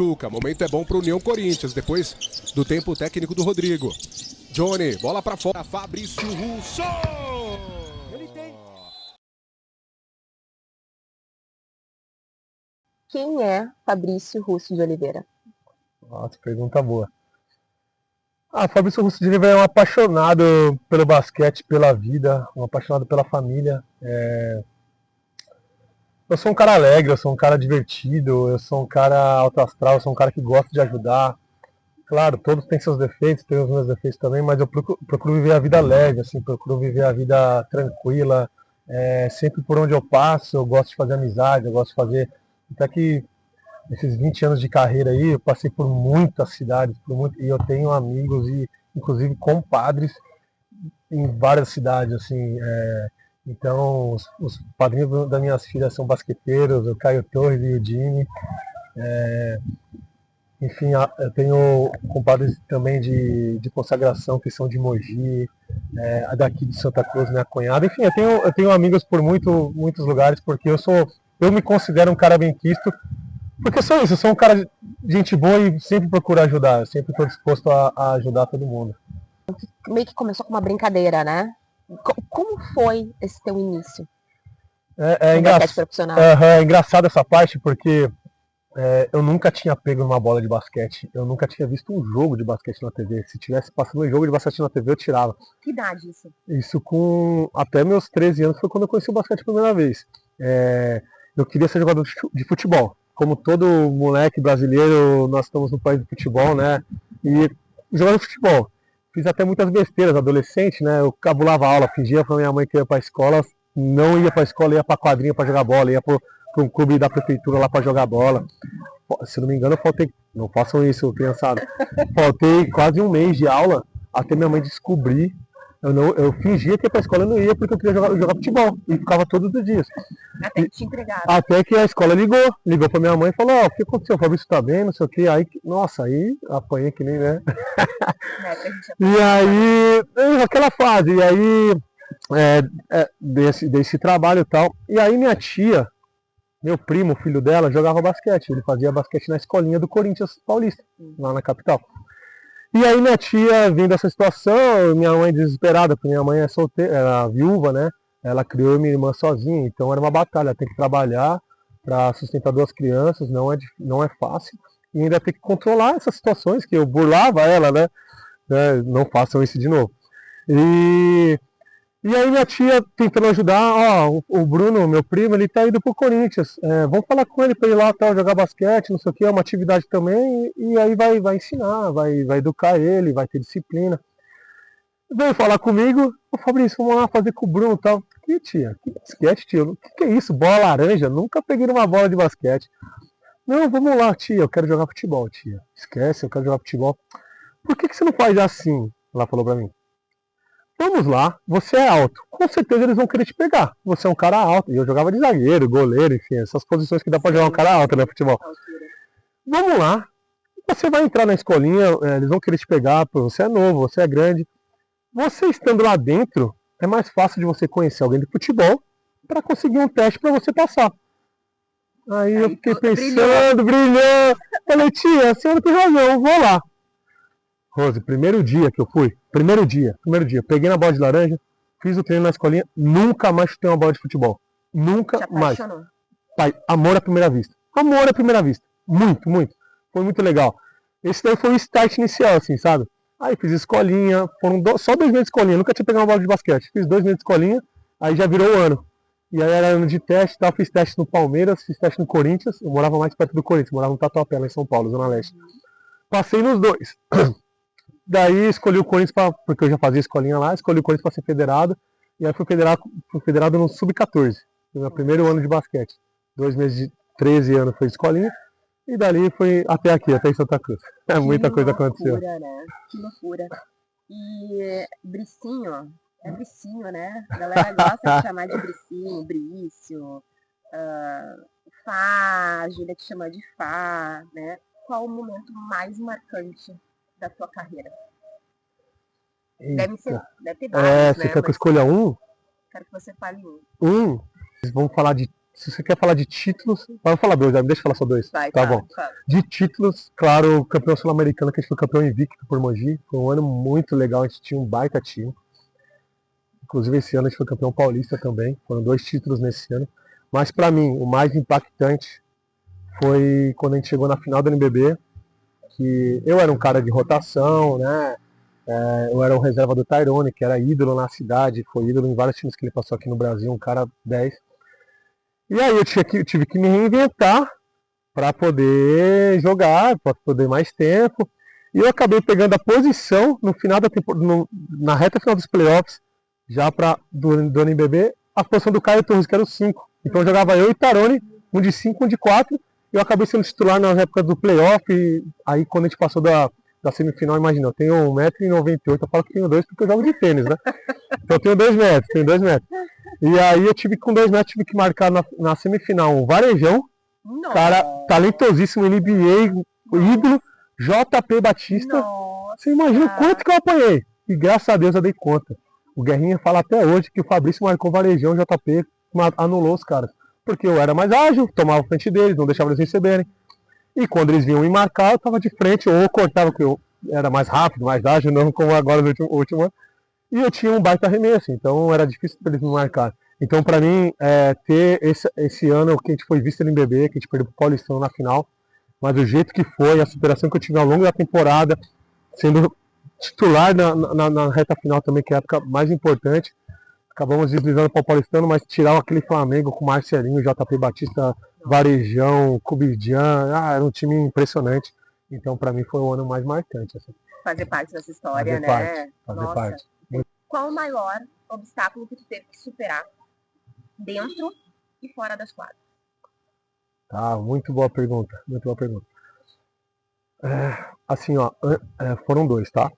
Momento é bom para o União Corinthians, depois do tempo técnico do Rodrigo. Johnny, bola para fora, Fabrício Russo! Ele tem. Quem é Fabrício Russo de Oliveira? Nossa, pergunta boa. Fabrício Russo de Oliveira é um apaixonado pelo basquete, pela vida, um apaixonado pela família. Eu sou um cara alegre, eu sou um cara divertido, eu sou um cara alto astral, eu sou um cara que gosta de ajudar. Claro, todos têm seus defeitos, tem os meus defeitos também, mas eu procuro viver a vida leve, assim, procuro viver a vida tranquila. Sempre por onde eu passo, eu gosto de fazer amizade, eu gosto de fazer. Até que nesses 20 anos de carreira aí, eu passei por muitas cidades, e eu tenho amigos e inclusive compadres em várias cidades, assim. Então, os padrinhos das minhas filhas são basqueteiros, o Caio Torres e o Jimmy. Enfim, eu tenho compadres também de consagração que são de Mogi, a daqui de Santa Cruz, minha cunhada. Enfim, eu tenho amigos por muitos lugares, porque eu me considero um cara benquisto, porque eu sou isso, eu sou um cara de gente boa e sempre procuro ajudar, eu sempre estou disposto a ajudar todo mundo. Meio que começou com uma brincadeira, né? Como foi esse teu início? É engraçado essa parte, porque eu nunca tinha pego numa bola de basquete, eu nunca tinha visto um jogo de basquete na TV. Se tivesse passando um jogo de basquete na TV, eu tirava. Que idade isso? Isso com até meus 13 anos foi quando eu conheci o basquete pela primeira vez. Eu queria ser jogador de futebol. Como todo moleque brasileiro, nós estamos no país do futebol, né? E jogador de futebol. Fiz até muitas besteiras, adolescente, né? Eu cabulava aula, fingia pra minha mãe que ia pra escola, não ia pra escola, ia pra quadrinha pra jogar bola, ia pra um clube da prefeitura lá pra jogar bola. Se não me engano, eu faltei, não façam isso, criançada, faltei quase um mês de aula até minha mãe descobrir. Eu fingia que ia pra escola e não ia porque eu queria jogar futebol. E ficava todos os dias. Até que te entregaram. Até que a escola ligou pra minha mãe e falou, o que aconteceu? O Fabrício tá bem, não sei o que. Aí, nossa, aí apanhei que nem, né? E aí, aquela fase, e aí, desse trabalho e tal. E aí minha tia, meu primo, o filho dela, jogava basquete. Ele fazia basquete na escolinha do Corinthians Paulista, lá na capital. E aí minha tia, vendo essa situação, minha mãe desesperada, porque minha mãe é solteira, era viúva, né? Ela criou minha irmã sozinha, então era uma batalha, tem que trabalhar para sustentar duas crianças, não é fácil. E ainda tem que controlar essas situações que eu burlava ela, né? Não façam isso de novo. E aí minha tia tentando ajudar, o Bruno, meu primo, ele tá indo pro Corinthians. Vamos falar com ele para ir lá tal, jogar basquete, não sei o que, é uma atividade também, e aí vai ensinar, vai educar ele, vai ter disciplina. Veio falar comigo, Fabrício, vamos lá fazer com o Bruno e tal. Que tia? Que basquete, tio? O que é isso? Bola laranja? Nunca peguei numa bola de basquete. Não, vamos lá, tia, eu quero jogar futebol, tia. Esquece, eu quero jogar futebol. Por que você não faz assim? Ela falou pra mim. Vamos lá, você é alto. Com certeza eles vão querer te pegar. Você é um cara alto. E eu jogava de zagueiro, goleiro, enfim, essas posições que dá pra jogar um cara alto, né, futebol. Vamos lá. Você vai entrar na escolinha, eles vão querer te pegar, você é novo, você é grande. Você estando lá dentro, é mais fácil de você conhecer alguém de futebol para conseguir um teste para você passar. Aí eu fiquei pensando, brilhou. Falei, tia, a senhora tem razão, eu vou lá. Rose, primeiro dia que eu fui, primeiro dia, peguei na bola de laranja, fiz o treino na escolinha, nunca mais chutei uma bola de futebol. Nunca mais. Pai, amor à primeira vista. Amor à primeira vista. Muito, muito. Foi muito legal. Esse daí foi o start inicial, assim, sabe? Aí fiz escolinha, foram só 2 meses de escolinha, nunca tinha pegado uma bola de basquete. Fiz 2 meses de escolinha, aí já virou o ano. E aí era ano de teste, tal, fiz teste no Palmeiras, fiz teste no Corinthians, eu morava mais perto do Corinthians, morava no Tatuapé, lá em São Paulo, Zona Leste. Passei nos dois. Daí escolhi o Corinthians, porque eu já fazia escolinha lá, escolhi o Corinthians para ser federado, e aí fui federado no Sub-14, no meu primeiro ano de basquete. 2 meses de 13 anos foi escolinha, e dali foi até aqui, até em Santa Cruz. Muita coisa aconteceu. Né? Que loucura. E Bricinho, é Bricinho, né? A galera gosta de chamar de Bricinho, Brício, Fá, a Júlia te chama de Fá, né? Qual o momento mais marcante da tua carreira? Deve ter vários, você quer que eu escolha um? Quero que você fale um. Vamos falar de se você quer falar de títulos, vamos falar dois, me deixa eu falar só dois. Vai, Tá fala, bom. fala. De títulos, claro, o campeão sul-americano, que a gente foi campeão invicto por Mogi. Foi um ano muito legal, a gente tinha um baita time. Inclusive esse ano a gente foi campeão paulista também. Foram 2 títulos nesse ano. Mas pra mim, o mais impactante foi quando a gente chegou na final do NBB, que eu era um cara de rotação, né? Eu era o reserva do Tyrone, que era ídolo na cidade, foi ídolo em vários times que ele passou aqui no Brasil, um cara 10. E aí eu tive que me reinventar para poder jogar, para poder mais tempo. E eu acabei pegando a posição no final da na reta final dos playoffs, já do NBB, a posição do Caio Torres, que era o 5. Então jogava eu e Tarone, um de 5, um de 4. E eu acabei sendo titular nas épocas do playoff. E aí quando a gente passou da semifinal, imagina, eu tenho 1,98m, eu falo que tenho 2 porque eu jogo de tênis, né? Então eu tenho 2 metros, E aí eu tive com 2 metros, tive que marcar na semifinal um Varejão, Nossa. cara talentosíssimo, NBA, ídolo, JP Batista. Nossa. Você imagina o quanto que eu apanhei. E graças a Deus eu dei conta. O Guerrinha fala até hoje que o Fabrício marcou Varejão, JP anulou os caras. Porque eu era mais ágil, tomava frente deles, não deixava eles receberem. E quando eles vinham me marcar, eu estava de frente, ou eu cortava, porque eu era mais rápido, mais ágil, não como agora no último ano. E eu tinha um baita arremesso, então era difícil para eles me marcarem. Então, para mim, ter esse ano que a gente foi visto no NBB, que a gente perdeu pro Paulistão na final, mas o jeito que foi, a superação que eu tive ao longo da temporada, sendo titular na reta final também, que é a época mais importante, acabamos deslizando para o Paulistano, mas tirar aquele Flamengo com Marcelinho, JP Batista, Varejão, Cubidian, era um time impressionante. Então, para mim, foi o ano mais marcante. Assim. Fazer parte dessa história, Fazer né? Fazer parte. Qual o maior obstáculo que tu teve que superar dentro e fora das quadras? Tá, muito boa pergunta, muito boa pergunta. Assim, ó, foram 2, tá?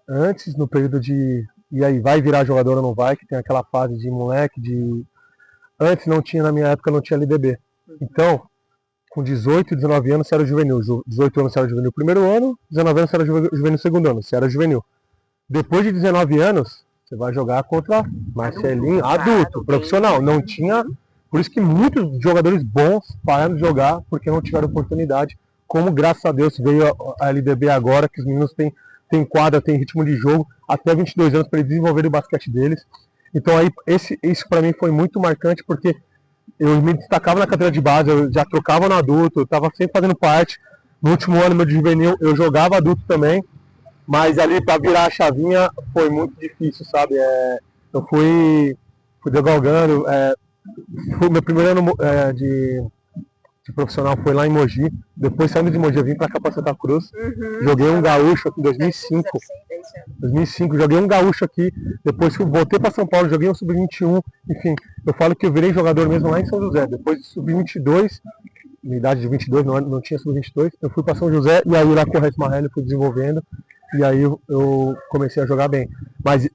Antes, no período de... E aí, vai virar jogador ou não vai? Que tem aquela fase de moleque, Antes não tinha, na minha época, não tinha LDB. Então, com 18 e 19 anos, você era juvenil. 18 anos você era juvenil primeiro ano, 19 anos você era juvenil segundo ano. Você era juvenil. Depois de 19 anos, você vai jogar contra Marcelinho, adulto, profissional. Não tinha... Por isso que muitos jogadores bons pararam de jogar porque não tiveram oportunidade. Como, graças a Deus, veio a LDB agora, que os meninos têm quadra, têm ritmo de jogo, até 22 anos para eles desenvolverem o basquete deles. Então aí, isso para mim foi muito marcante, porque eu me destacava na categoria de base, eu já trocava no adulto, eu estava sempre fazendo parte. No último ano, meu de juvenil, eu jogava adulto também, mas ali para virar a chavinha foi muito difícil, sabe? Eu fui degalgando, meu primeiro ano de profissional foi lá em Mogi, depois saindo de Mogi eu vim para cá para Santa Cruz, joguei um gaúcho aqui em 2005, joguei um gaúcho aqui, depois voltei para São Paulo, joguei um sub-21, enfim, eu falo que eu virei jogador mesmo lá em São José, depois do sub-22, minha idade de 22, não tinha sub-22, eu fui para São José e aí lá com o Rex Marrelli fui desenvolvendo e aí eu comecei a jogar bem. Mas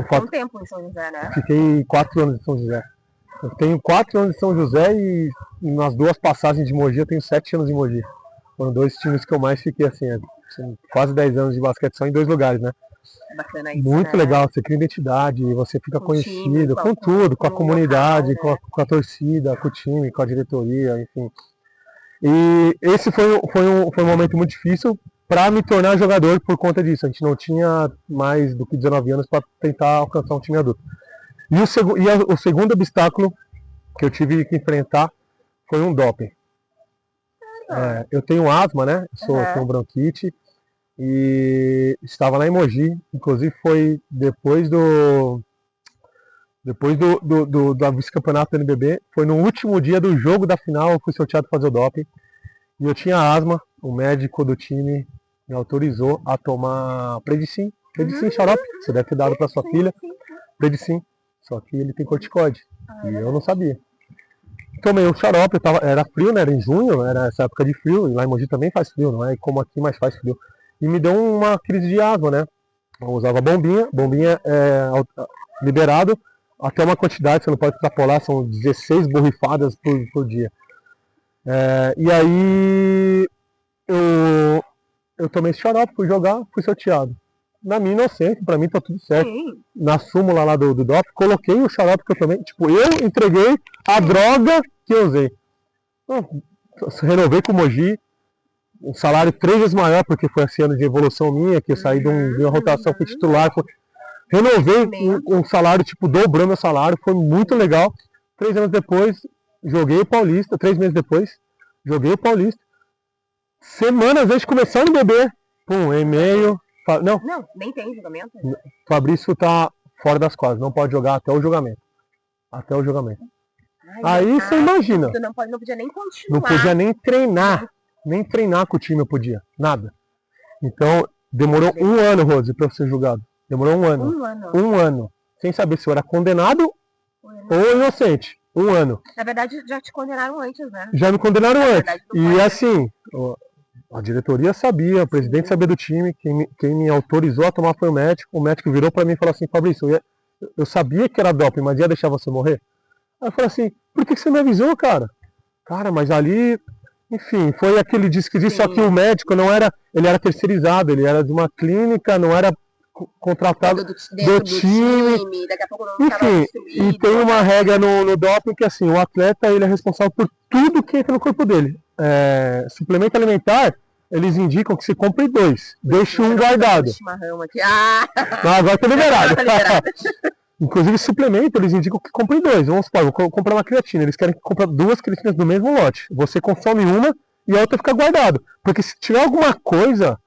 Quanto tempo em São José, né? Fiquei 4 anos em São José. Eu tenho 4 anos em São José e nas 2 passagens de Mogi eu tenho 7 anos em Mogi. Foram 2 times que eu mais fiquei assim, quase 10 anos de basquete só em 2 lugares, né? Bacana isso, muito né? Legal, você cria identidade, você fica Com conhecido, time, com tudo, com a comunidade, local, com a torcida, com o time, com a diretoria, enfim. E esse foi um momento muito difícil para me tornar jogador por conta disso. A gente não tinha mais do que 19 anos para tentar alcançar um time adulto. E o segundo obstáculo que eu tive que enfrentar foi um doping. Eu tenho asma, né? Tenho bronquite. E estava lá em Mogi. Inclusive foi depois do vice-campeonato do NBB. Foi no último dia do jogo da final, eu fui sorteado para fazer o doping. E eu tinha asma. O médico do time me autorizou a tomar Predicin. Predicin xarope. Você deve ter dado para sua filha. Predicin. Só que ele tem corticoide. E eu não sabia. Tomei o xarope, era frio, né? Era em junho, era essa época de frio. E lá em Mogi também faz frio, não é como aqui, mas faz frio. E me deu uma crise de asma, né? Eu usava bombinha liberado até uma quantidade, você não pode extrapolar, são 16 borrifadas por dia. E aí eu tomei esse xarope, fui jogar, fui sorteado. na minha inocência, pra mim tá tudo certo. Sim. Na súmula lá do DOP, coloquei o xarope que eu tomei. Tipo, eu entreguei a droga que eu usei. Então, renovei com o Mogi, um salário 3 vezes maior, porque foi esse ano de evolução minha, que eu saí de uma rotação, fui titular. Renovei um salário, tipo, dobrando meu salário, foi muito legal. 3 anos depois, joguei o Paulista, 3 meses depois, joguei o Paulista. Semanas antes de começar no BB, pum, e-mail. Não, nem tem julgamento. Fabrício tá fora das quadras, não pode jogar até o julgamento. Até o julgamento. Aí você imagina. Não podia nem continuar. Não podia nem treinar. Nem treinar com o time eu podia. Nada. Então, demorou um ano, Rose, pra eu ser julgado. Demorou um ano. Um ano. Sem saber se eu era condenado ou inocente. Um ano. Na verdade, já te condenaram antes, né? Já me condenaram antes. E assim, a diretoria sabia, o presidente sabia do time, quem me autorizou a tomar foi o médico virou pra mim e falou assim, Fabrício, eu sabia que era doping, mas ia deixar você morrer? Aí eu falei assim, por que você me avisou, cara? Cara, mas ali, enfim, foi aquele disco que disse, só que o médico não era, ele era terceirizado, ele era de uma clínica, não era contratado do time. Daqui a pouco não enfim, e tem uma regra no doping que assim, o atleta ele é responsável por tudo que entra no corpo dele. Suplemento alimentar, eles indicam que se compre 2, deixe um guardado. Não, agora tá liberado. Inclusive suplemento, eles indicam que compre 2. Vamos supor, vou comprar uma creatina, eles querem que compre 2 creatinas do mesmo lote. Você consome uma e a outra fica guardada. Porque se tiver alguma coisa,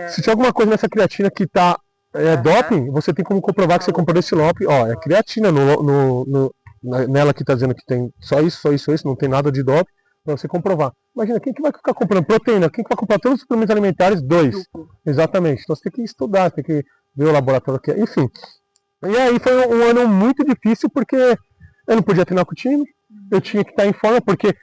se tiver alguma coisa nessa creatina que tá doping, você tem como comprovar que você comprou desse lote. Ó, é creatina nela que tá dizendo que tem só isso, não tem nada de doping, pra você comprovar. Imagina, quem que vai ficar comprando proteína? Quem que vai comprar todos os suplementos alimentares? 2. Exatamente. Então você tem que estudar, tem que ver o laboratório que é. Enfim. E aí foi um ano muito difícil porque eu não podia treinar com o time, eu tinha que estar em forma, porque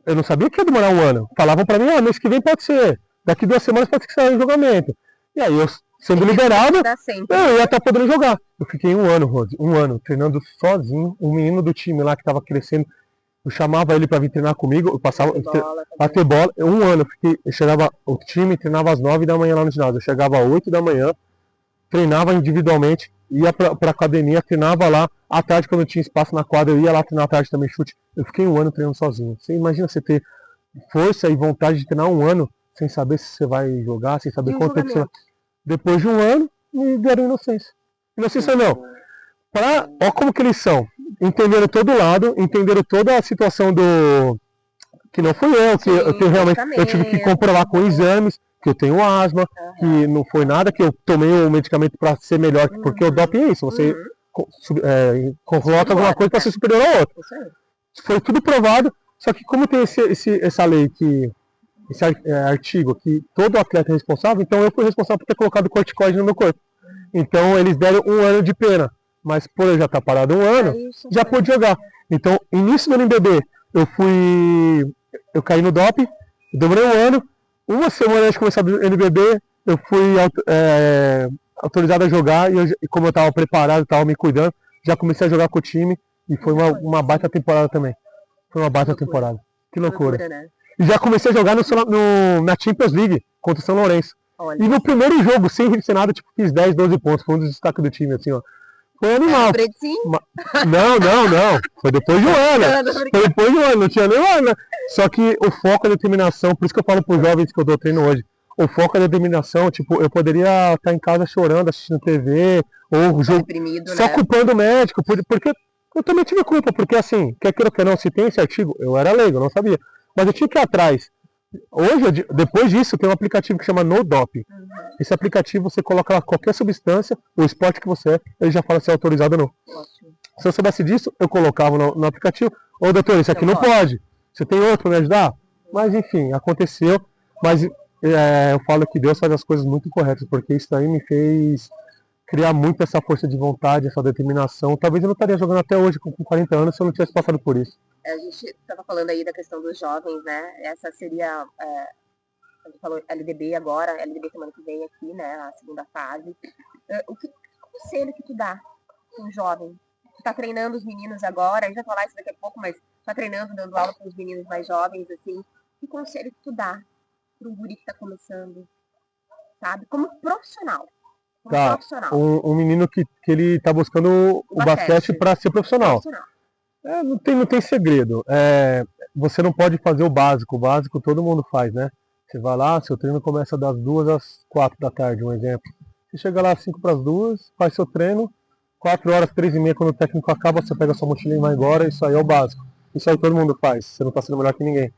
eu não sabia que ia demorar um ano. Falavam pra mim, mês que vem pode ser, daqui 2 semanas pode ser que saia o julgamento. E aí eu, sendo liberado, eu ia estar podendo jogar. Eu fiquei um ano, Rose, treinando sozinho, um menino do time lá que estava crescendo, eu chamava ele para vir treinar comigo, eu passava bater bola, um ano, eu chegava, o time treinava às 9 da manhã lá no ginásio, eu chegava às 8 da manhã, treinava individualmente, ia pra academia, treinava lá, à tarde quando eu tinha espaço na quadra, eu ia lá treinar à tarde também, chute. Eu fiquei um ano treinando sozinho. Você imagina você ter força e vontade de treinar um ano, sem saber se você vai jogar, sem saber quanto tempo você vai... Depois de um ano, me deram inocência. Inocência não. Olha como que eles são. Entenderam todo lado, entenderam toda a situação do... Que não fui eu, que eu realmente eu tive que comprovar com exames, que eu tenho asma, que não foi nada, que eu tomei um medicamento para ser melhor, porque o doping é isso, você coloca alguma coisa para ser superior ao outro. Foi tudo provado, só que como tem essa lei, esse artigo, que todo atleta é responsável, então eu fui responsável por ter colocado corticoide no meu corpo. Então eles deram um ano de pena, mas por eu já estar parado um ano, já pude jogar. Então, início do NBB, eu caí no doping, demorei um ano, uma semana antes de começar o NBB, eu fui autorizado a jogar e como eu estava preparado, estava me cuidando, já comecei a jogar com o time e foi uma baita temporada também. Foi uma baita temporada. Que loucura. Né? E já comecei a jogar na Champions League contra o São Lourenço. Olha. E no primeiro jogo, sem nada, tipo, fiz 10, 12 pontos. Foi um dos destaques do time, assim, ó. Foi animal. Não. Foi depois de um ano. Foi depois de um ano, não tinha nem um ano. Só que o foco, a determinação, por isso que eu falo para os jovens que eu dou treino hoje, o foco, a determinação, tipo, eu poderia estar em casa chorando, assistindo TV, ou jogo, só culpando o médico, porque eu também tive culpa, porque assim, quer queira ou quer não, se tem esse artigo, eu era leigo, eu não sabia, mas eu tinha que ir atrás. Hoje, depois disso, tem um aplicativo que chama No Doping. Esse aplicativo, você coloca lá qualquer substância, o esporte que você é, ele já fala se é autorizado ou não. Ótimo. Se eu soubesse disso, eu colocava no aplicativo, ô doutor, isso aqui não pode. Você tem outro para me ajudar? Mas enfim, aconteceu. Mas eu falo que Deus faz as coisas muito corretas, porque isso aí me fez criar muito essa força de vontade, essa determinação. Talvez eu não estaria jogando até hoje com 40 anos se eu não tivesse passado por isso. A gente estava falando aí da questão dos jovens, né? Essa seria, a gente falou LDB agora, LDB semana que vem aqui, né? A segunda fase. Que conselho que tu dá para um jovem? Tu tá treinando os meninos agora, a gente vai falar isso daqui a pouco, mas tá treinando, dando aula para os meninos mais jovens, assim. Que conselho que tu dá para um guri que tá começando, sabe? Como profissional. como Tá, profissional. um menino que ele tá buscando o basquete para ser profissional. Não tem segredo. Você não pode fazer o básico todo mundo faz, né? Você vai lá, seu treino começa das 2 às 4 da tarde, um exemplo. Você chega lá às 5 para as 2, faz seu treino, 4 horas, 3 e meia, quando o técnico acaba, você pega sua mochilinha e vai embora, isso aí é o básico. Isso aí todo mundo faz, você não está sendo melhor que ninguém.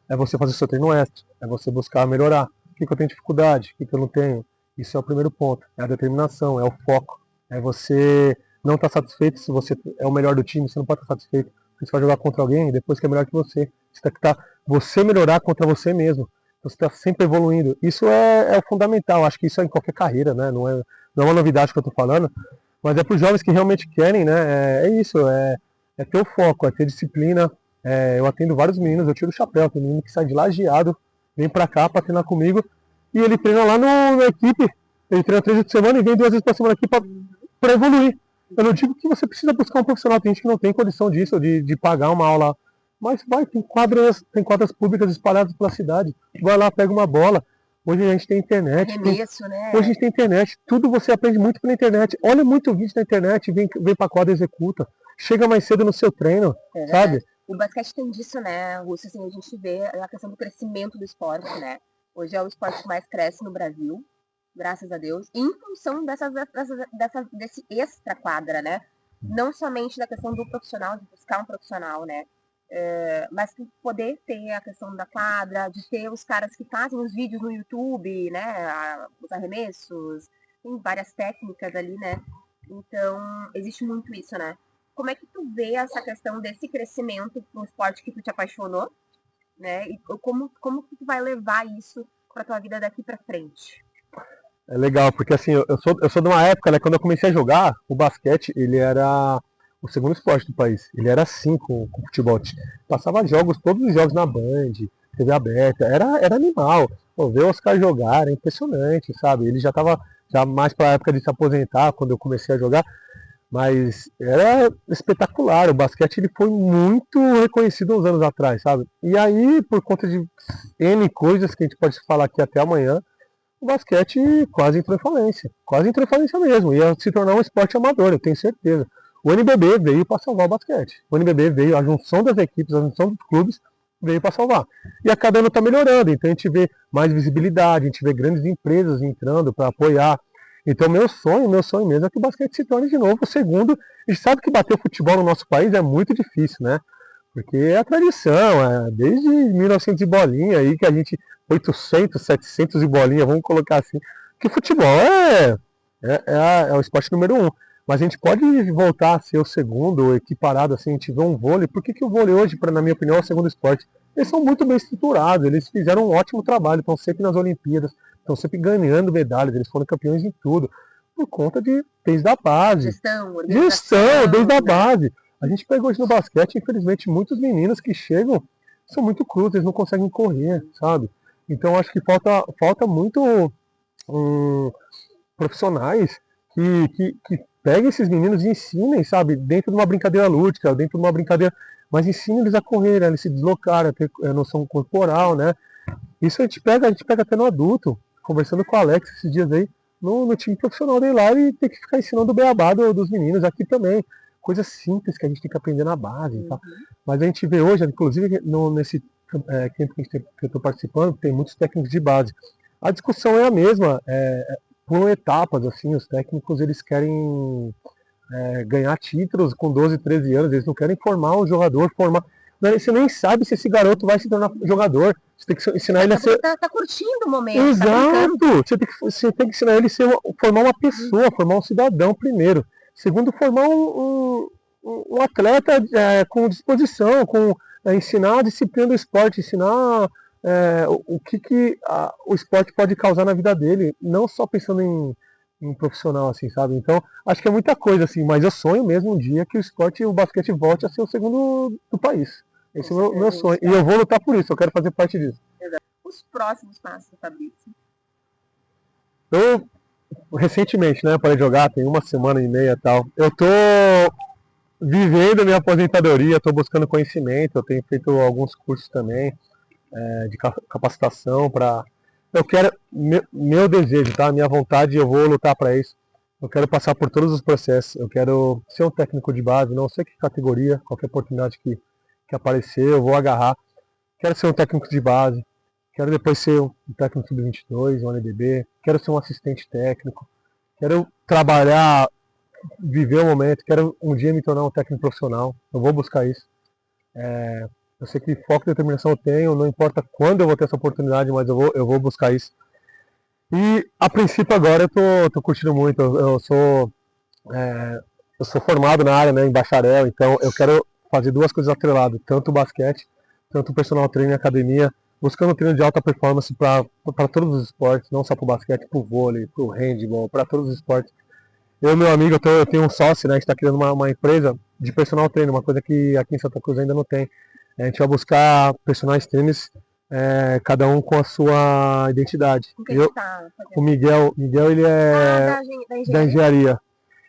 É você fazer seu treino extra, é você buscar melhorar. O que eu tenho dificuldade, o que eu não tenho. Isso é o primeiro ponto, é a determinação, é o foco. É você não estar satisfeito se você é o melhor do time, você não pode estar satisfeito. Você vai jogar contra alguém depois que é melhor que você. Você tem que você melhorar contra você mesmo. Você está sempre evoluindo. Isso é o fundamental. Acho que isso é em qualquer carreira, né? Não é uma novidade que eu estou falando, mas é para os jovens que realmente querem, né? É isso, é ter o foco, é ter disciplina. Eu atendo vários meninos, eu tiro o chapéu. Tem menino que sai de Lajeado, vem para cá para treinar comigo e ele treina lá na equipe. Ele treina 3 vezes por semana e vem 2 vezes por semana aqui para evoluir. Eu não digo que você precisa buscar um profissional, tem gente que não tem condição disso, de pagar uma aula. Mas tem quadras públicas espalhadas pela cidade. Vai lá, pega uma bola. Hoje a gente tem internet. Né? Hoje a gente tem internet. Tudo você aprende muito pela internet. Olha muito vídeo na internet, vem pra quadra e executa. Chega mais cedo no seu treino, sabe? O basquete tem disso, né, Rússia? Assim, a gente vê a questão do crescimento do esporte, né? Hoje é o esporte que mais cresce no Brasil, graças a Deus, em função desse extra quadra, né? Não somente da questão do profissional, de buscar um profissional, né? Mas poder ter a questão da quadra, de ter os caras que fazem os vídeos no YouTube, né? Os arremessos, tem várias técnicas ali, né? Então, existe muito isso, né? Como é que tu vê essa questão desse crescimento no esporte que tu te apaixonou, né? E como que tu vai levar isso pra tua vida daqui pra frente? É legal, porque assim, eu sou de uma época, né, quando eu comecei a jogar, o basquete, ele era o segundo esporte do país. Ele era assim com o futebol. Passava todos os jogos na Band, TV aberta, era animal. Pô, ver os caras jogar, era impressionante, sabe? Ele já estava mais para a época de se aposentar, quando eu comecei a jogar, mas era espetacular. O basquete ele foi muito reconhecido uns anos atrás, sabe? E aí, por conta de N coisas que a gente pode falar aqui até amanhã, o basquete quase entrou em falência mesmo, ia se tornar um esporte amador, eu tenho certeza. O NBB veio para salvar o basquete. O NBB veio, a junção das equipes, a junção dos clubes veio para salvar. E a cada ano está melhorando, então a gente vê mais visibilidade, a gente vê grandes empresas entrando para apoiar. Então meu sonho mesmo é que o basquete se torne de novo o segundo. A gente sabe que bater futebol no nosso país é muito difícil, né? Porque é a tradição, desde 1900 e bolinha aí que a gente 800, 700 e bolinha, vamos colocar assim, que futebol é o esporte número 1. Mas a gente pode voltar a ser o segundo, equiparado assim, a gente vê um vôlei. Por que o vôlei hoje, na minha opinião, é o segundo esporte? Eles são muito bem estruturados, eles fizeram um ótimo trabalho, estão sempre nas Olimpíadas, estão sempre ganhando medalhas, eles foram campeões em tudo, por conta desde a base. Gestão, desde a base. A gente pega hoje no basquete, infelizmente, muitos meninos que chegam são muito crus, eles não conseguem correr, sabe? Então acho que falta muito profissionais que peguem esses meninos e ensinem, sabe? Dentro de uma brincadeira lúdica, dentro de uma brincadeira, mas ensinem eles a correr, a eles se deslocarem, a ter noção corporal, né? Isso a gente pega até no adulto, conversando com o Alex esses dias aí, no time profissional dele lá, e tem que ficar ensinando o beabá dos meninos aqui também. Coisas simples que a gente tem que aprender na base. Tá? Mas a gente vê hoje, inclusive nesse campo que eu estou participando, tem muitos técnicos de base. A discussão é a mesma, por etapas, assim, os técnicos eles querem ganhar títulos com 12, 13 anos, eles não querem formar um jogador, você nem sabe se esse garoto vai se tornar jogador. Você tem que ensinar ele a ser. Tá curtindo o momento. Exato! Você tem que ensinar ele a formar uma pessoa, formar um cidadão primeiro. Segundo, formar um atleta com disposição, ensinar a disciplina do esporte, ensinar o que o esporte pode causar na vida dele, não só pensando em profissional, assim, sabe? Então, acho que é muita coisa, assim, mas eu sonho mesmo um dia que o basquete volte a ser o segundo do país. Esse é o meu sonho. E eu vou lutar por isso, eu quero fazer parte disso. Os próximos passos, Fabrício? Eu, recentemente, né, parei de jogar, tem 1 semana e meia e tal. Eu tô vivendo a minha aposentadoria, tô buscando conhecimento, eu tenho feito alguns cursos também de capacitação para eu quero, meu desejo, tá? Minha vontade, eu vou lutar para isso. Eu quero passar por todos os processos. Eu quero ser um técnico de base, não sei que categoria, qualquer oportunidade que aparecer, eu vou agarrar. Quero ser um técnico de base. Quero depois ser um técnico sub-22, um NBB. Quero ser um assistente técnico. Quero trabalhar, viver o momento. Quero um dia me tornar um técnico profissional. Eu vou buscar isso. Eu sei que foco e determinação eu tenho. Não importa quando eu vou ter essa oportunidade, mas eu vou buscar isso. E a princípio agora eu tô curtindo muito. Eu sou formado na área, né, em bacharel, então eu quero fazer duas coisas atreladas, tanto o basquete, tanto o personal training e academia, buscando treino de alta performance para todos os esportes, não só para o basquete, para o vôlei, para o handball, para todos os esportes. Eu e meu amigo, eu tenho um sócio, né, a gente está criando uma empresa de personal training, uma coisa que aqui em Santa Cruz ainda não tem. A gente vai buscar personal trainers, cada um com a sua identidade. O que ele tá fazendo? O Miguel ele é da engenharia.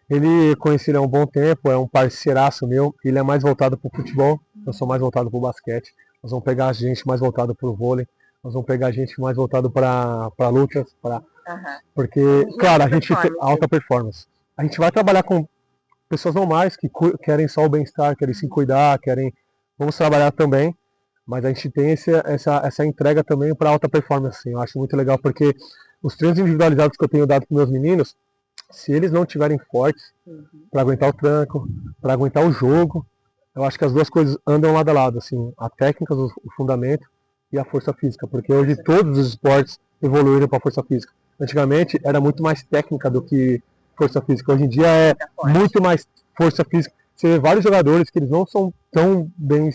Ele conheci ele há um bom tempo, é um parceiraço meu. Ele é mais voltado para o futebol, eu sou mais voltado para o basquete. Nós vamos pegar gente mais voltada para o vôlei, nós vamos pegar gente mais voltado para lutas, porque, claro, a gente tem alta performance. A gente vai trabalhar com pessoas normais que querem só o bem-estar, querem se cuidar, vamos trabalhar também, mas a gente tem essa entrega também para alta performance. Assim. Eu acho muito legal porque os treinos individualizados que eu tenho dado para meus meninos, se eles não estiverem fortes para aguentar o tranco, para aguentar o jogo, eu acho que as duas coisas andam lado a lado, assim, a técnica, o fundamento e a força física, porque hoje todos os esportes evoluíram para a força física. Antigamente era muito mais técnica do que força física, hoje em dia é muito mais força física. Você vê vários jogadores que eles não são tão bem,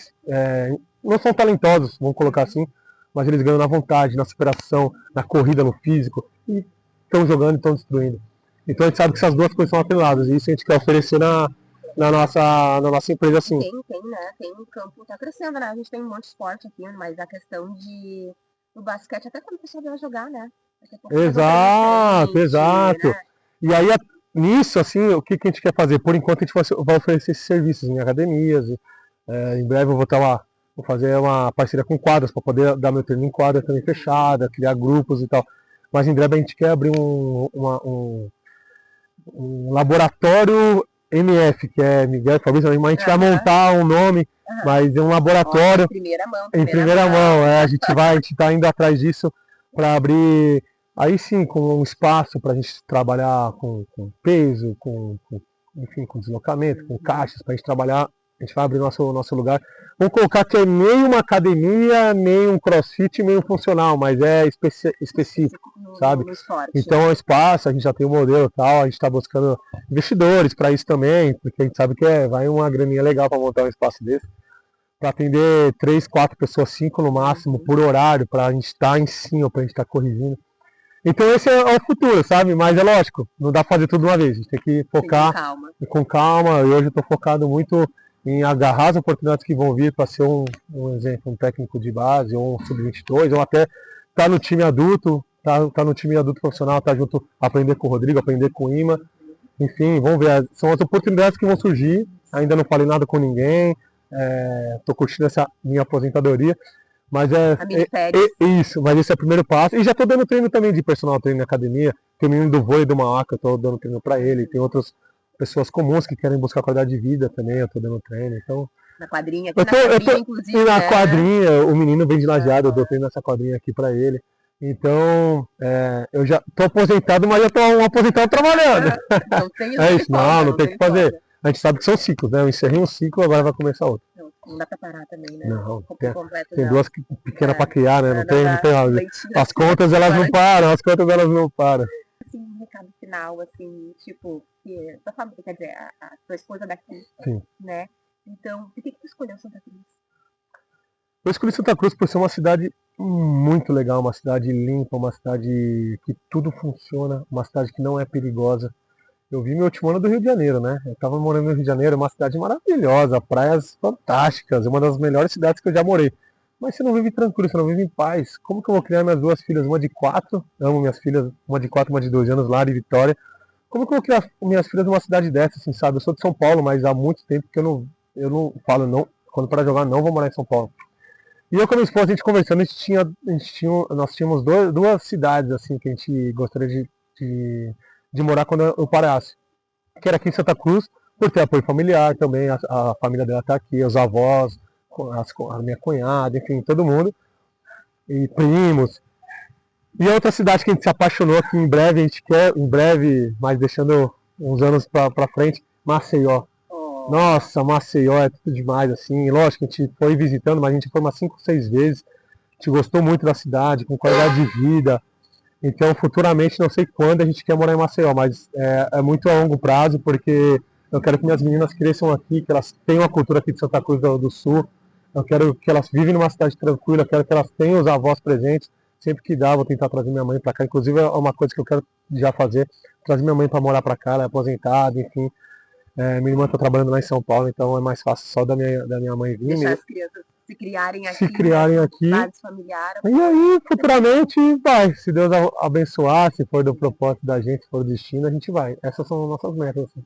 não são talentosos, vamos colocar assim, mas eles ganham na vontade, na superação, na corrida, no físico, e estão jogando e estão destruindo. Então a gente sabe que essas duas coisas são atreladas, e isso a gente quer oferecer na nossa empresa, assim. Tem, né? Tem um campo, tá crescendo, né? A gente tem um monte de esporte aqui, mas a questão do basquete, até quando o pessoal vai jogar, né? Exato. Né? E aí, nisso, assim, o que a gente quer fazer? Por enquanto a gente vai oferecer esses serviços em academias, em breve eu vou fazer uma parceria com quadras, para poder dar meu treino em quadra também fechada, criar grupos e tal. Mas em breve a gente quer abrir um laboratório MF, que é Miguel e Fabrício, a gente vai montar um nome, mas é um laboratório em primeira mão. A gente está indo atrás disso para abrir, aí sim, com um espaço para a gente trabalhar com peso, enfim, com deslocamento, com caixas, para a gente trabalhar. A gente vai abrir nosso lugar. Vamos colocar que é meio uma academia, meio um crossfit, meio funcional, mas é específico, sabe? Então é um espaço, a gente já tem um modelo e tal, a gente está buscando investidores para isso também, porque a gente sabe que vai uma graninha legal para montar um espaço desse, para atender 3, 4 pessoas, 5 no máximo, por horário, para a gente estar em cima, para a gente estar corrigindo. Então esse é o futuro, sabe? Mas é lógico, não dá para fazer tudo de uma vez, a gente tem que focar com calma, e hoje eu estou focado muito em agarrar as oportunidades que vão vir para ser um exemplo, um técnico de base, ou um sub-22, ou até estar no time adulto, tá no time adulto profissional, tá junto, aprender com o Rodrigo, aprender com o Ima, enfim, vamos ver, são as oportunidades que vão surgir, ainda não falei nada com ninguém, tô curtindo essa minha aposentadoria, mas isso, mas esse é o primeiro passo, e já tô dando treino também de personal treino na academia, tem o menino do vôlei do Mauaca, eu tô dando treino para ele, tem outras pessoas comuns que querem buscar qualidade de vida também, eu tô dando treino, então... Na quadrinha, aqui inclusive, e na quadrinha, o menino vem de Lajeado, eu dou treino nessa quadrinha aqui pra ele. Então, eu já tô aposentado, mas eu tô aposentado trabalhando. Não tem isso, não tem o que fazer. A gente sabe que são ciclos, né? Eu encerrei um ciclo, agora vai começar outro. Não dá pra parar também, né? Não, tem duas pequenas pra criar, né? Não tem as contas elas não param, Assim, um recado final, assim, tipo, que sua família, quer dizer, a sua esposa daqui, né? Então, por que tu escolheu Santa Cruz? Eu escolhi Santa Cruz por ser uma cidade muito legal, uma cidade limpa, uma cidade que tudo funciona, uma cidade que não é perigosa. Eu vi meu último ano do Rio de Janeiro, né? Eu estava morando no Rio de Janeiro, uma cidade maravilhosa, praias fantásticas, uma das melhores cidades que eu já morei. Mas você não vive tranquilo, você não vive em paz. Como que eu vou criar minhas duas filhas, uma de 4, amo minhas filhas, uma de 4, uma de 2 anos, Lara e Vitória. Como que eu vou criar minhas filhas numa cidade dessa, assim, sabe? Eu sou de São Paulo, mas há muito tempo que eu não falo, não, quando para jogar, não vou morar em São Paulo. E eu com a minha esposa, a gente conversando, nós tínhamos duas cidades assim que a gente gostaria de morar quando eu parasse. Que era aqui em Santa Cruz, por ter apoio familiar também, a família dela está aqui, os avós, a minha cunhada, enfim, todo mundo, e primos. E a outra cidade que a gente se apaixonou, que em breve a gente quer, mas deixando uns anos pra frente, Maceió. Nossa, Maceió é tudo demais, assim. Lógico que a gente foi visitando, mas a gente foi umas 5, 6 vezes. A gente gostou muito da cidade, com qualidade de vida. Então, futuramente, não sei quando a gente quer morar em Maceió, mas é muito a longo prazo, porque eu quero que minhas meninas cresçam aqui, que elas tenham a cultura aqui de Santa Cruz do Sul. Eu quero que elas vivem numa cidade tranquila, eu quero que elas tenham os avós presentes. Sempre que dá, vou tentar trazer minha mãe para cá. Inclusive, é uma coisa que eu quero já fazer, trazer minha mãe para morar para cá, ela é aposentada, enfim. Minha irmã está trabalhando lá em São Paulo, então é mais fácil só da minha mãe vir. Deixar as crianças se criarem aqui. Se criarem aqui. Familiar, e aí, futuramente, vai. Se Deus abençoar, se for do propósito da gente, se for do destino, a gente vai. Essas são as nossas metas. Assim.